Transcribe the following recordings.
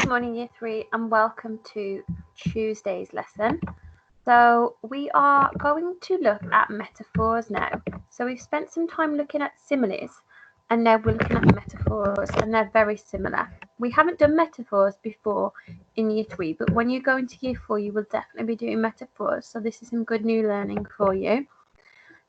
morning, Year 3, and welcome to Tuesday's lesson. So we are going to look at metaphors now. So we've spent some time looking at similes, and now we're looking at metaphors, and they're very similar. We haven't done metaphors before in Year 3, but when you go into Year 4, you will definitely be doing metaphors. So this is some good new learning for you.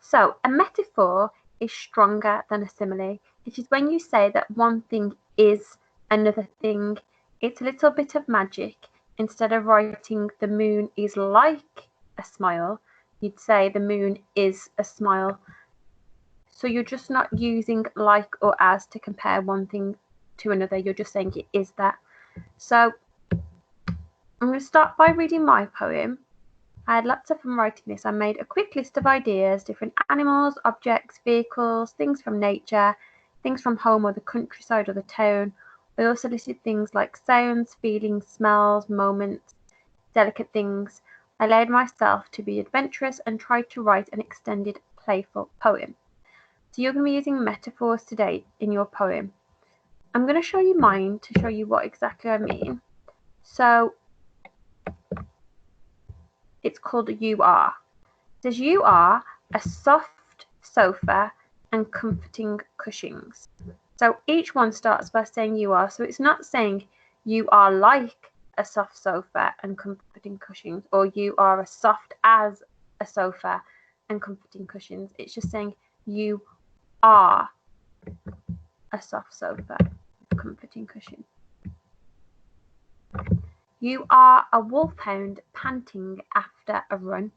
So a metaphor is stronger than a simile. It is when you say that one thing is another thing. It's a little bit of magic. Instead of writing the moon is like a smile, you'd say the moon is a smile. So you're just not using like or as to compare one thing to another. You're just saying it is that. So I'm going to start by reading my poem. I had lots of fun writing this. I made a quick list of ideas, different animals, objects, vehicles, things from nature, things from home or the countryside or the town. I also listed things like sounds, feelings, smells, moments, delicate things. I allowed myself to be adventurous and tried to write an extended, playful poem. So you're going to be using metaphors today in your poem. I'm going to show you mine to show you what exactly I mean. So it's called You Are. It says you are a soft sofa and comforting cushions. So each one starts by saying you are. So it's not saying you are like a soft sofa and comforting cushions, or you are as soft as a sofa and comforting cushions. It's just saying you are a soft sofa and comforting cushion. You are a wolfhound panting after a run.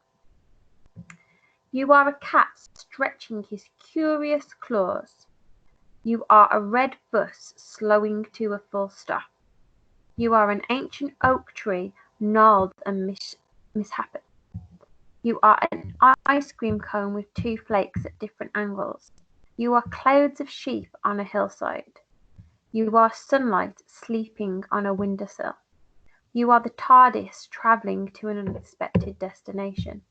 You are a cat stretching his curious claws. You are a red bus slowing to a full stop. You are an ancient oak tree gnarled and mishapen. You are an ice cream cone with two flakes at different angles. You are clouds of sheep on a hillside. You are sunlight sleeping on a windowsill. You are the TARDIS travelling to an unexpected destination.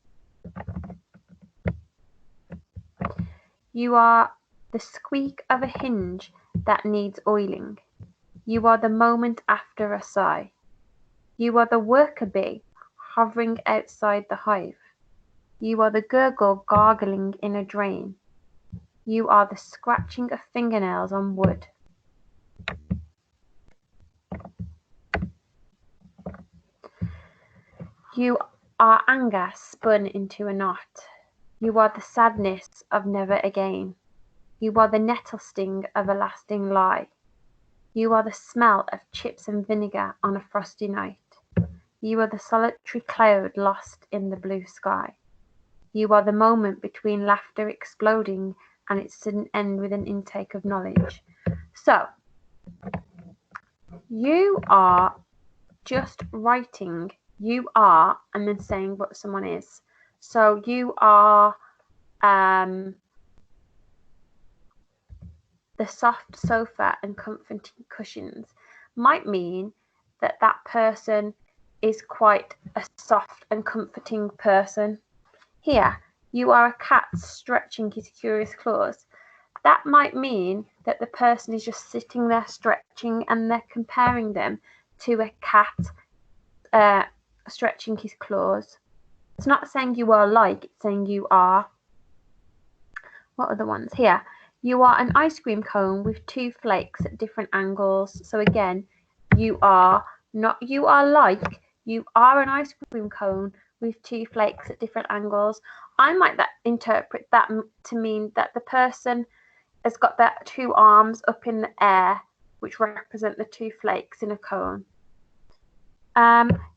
You are the squeak of a hinge that needs oiling. You are the moment after a sigh. You are the worker bee hovering outside the hive. You are the gurgle gargling in a drain. You are the scratching of fingernails on wood. You are anger spun into a knot. You are the sadness of never again. You are the nettle sting of a lasting lie. You are the smell of chips and vinegar on a frosty night. You are the solitary cloud lost in the blue sky. You are the moment between laughter exploding and its sudden end with an intake of knowledge. So, you are just writing you are and then saying what someone is. So you are the soft sofa and comforting cushions might mean that that person is quite a soft and comforting person. Here, you are a cat stretching his curious claws. That might mean that the person is just sitting there stretching and they're comparing them to a cat stretching his claws. It's not saying you are like, it's saying you are. What are the ones here? You are an ice cream cone with two flakes at different angles. So again, you are not you are like, you are an ice cream cone with two flakes at different angles. I might interpret that to mean that the person has got their two arms up in the air, which represent the two flakes in a cone.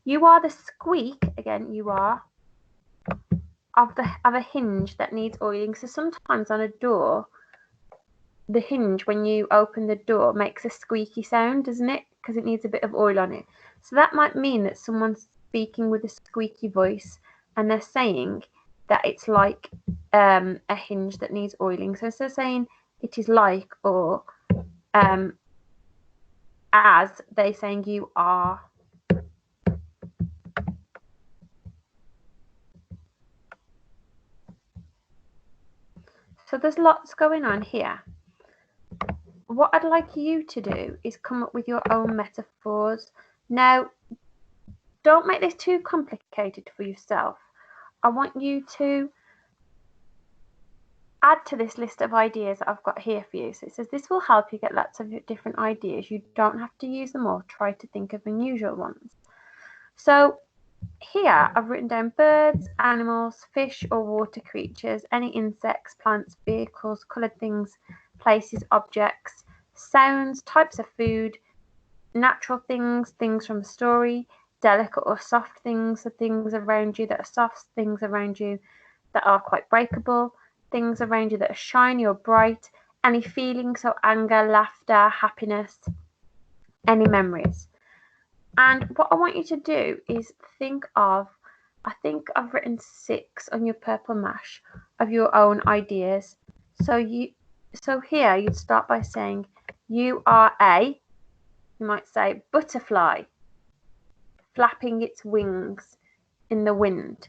You are the squeak, again, you are, of a hinge that needs oiling. So sometimes on a door, the hinge, when you open the door, makes a squeaky sound, doesn't it? Because it needs a bit of oil on it. So that might mean that someone's speaking with a squeaky voice and they're saying that it's like a hinge that needs oiling. So instead of saying it is like or as, they're saying you are. So there's lots going on here. What I'd like you to do is come up with your own metaphors. Now, don't make this too complicated for yourself. I want you to add to this list of ideas that I've got here for you. So it says this will help you get lots of different ideas. You don't have to use them all. Try to think of unusual ones. So here I've written down birds, animals, fish or water creatures, any insects, plants, vehicles, coloured things, places, objects, sounds, types of food, natural things, things from a story, delicate or soft things, so things around you that are soft, things around you that are quite breakable, things around you that are shiny or bright, any feelings, so anger, laughter, happiness, any memories. And what I want you to do is think of, I think I've written 6 on your purple mash of your own ideas. So here you'd start by saying you are a, you might say butterfly flapping its wings in the wind.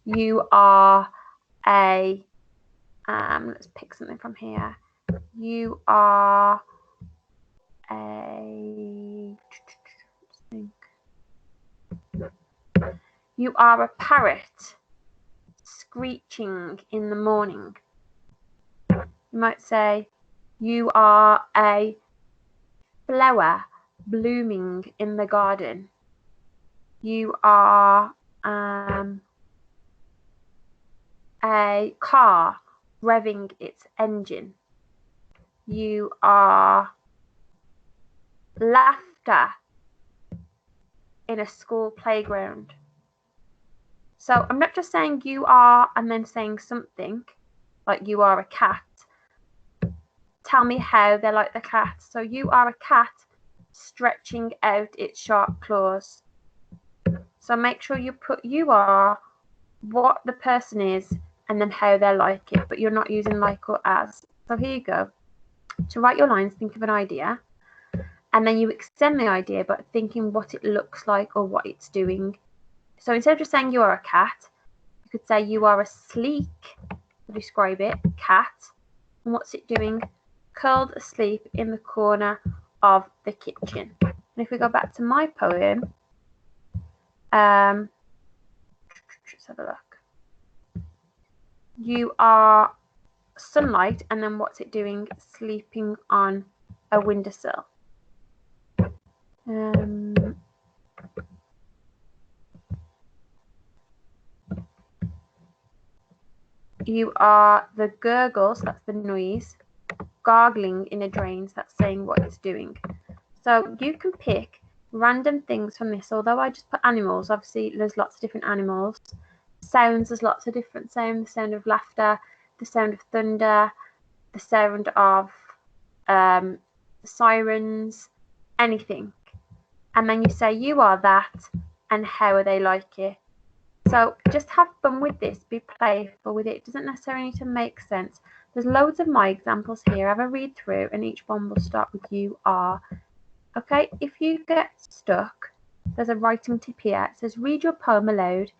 You are a, let's pick something from here. You are a, you are a parrot screeching in the morning. You might say, you are a flower blooming in the garden. You are a car revving its engine. You are laughter in a school playground. So I'm not just saying you are and then saying something like you are a cat. Tell me how they're like the cat. So you are a cat stretching out its sharp claws. So make sure you put you are, what the person is, and then how they're like it, but you're not using like or as. So here you go. To write your lines, think of an idea, and then you extend the idea by thinking what it looks like or what it's doing. So instead of just saying you are a cat, you could say you are a sleek, to describe it, cat. And what's it doing? Curled asleep in the corner of the kitchen. And if we go back to my poem, let's have a look. You are sunlight, and then what's it doing? Sleeping on a windowsill. You are the gurgles, that's the noise, gargling in a drain, so that's saying what it's doing. So you can pick random things from this, although I just put animals, obviously there's lots of different animals. Sounds, there's lots of different sounds, the sound of laughter, the sound of thunder, the sound of sirens, anything. And then you say you are that, and how are they like it. So just have fun with this, be playful with it. It doesn't necessarily need to make sense. There's loads of my examples here. Have a read through, and each one will start with you are. Okay, if you get stuck, there's a writing tip here. It says read your poem aloud.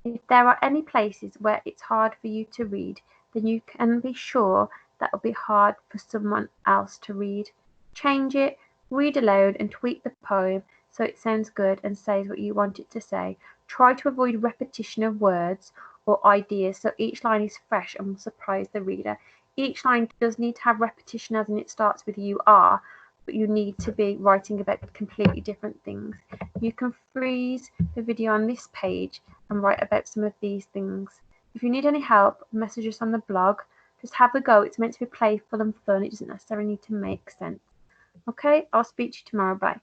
If there are any places where it's hard for you to read, then you can be sure that will be hard for someone else to read. Change it, read aloud, and tweak the poem so it sounds good and says what you want it to say. Try to avoid repetition of words or ideas so each line is fresh and will surprise the reader. Each line does need to have repetition, as in it starts with you are, but you need to be writing about completely different things. You can freeze the video on this page and write about some of these things. If you need any help, message us on the blog. Just have a go. It's meant to be playful and fun. It doesn't necessarily need to make sense. Okay, I'll speak to you tomorrow. Bye.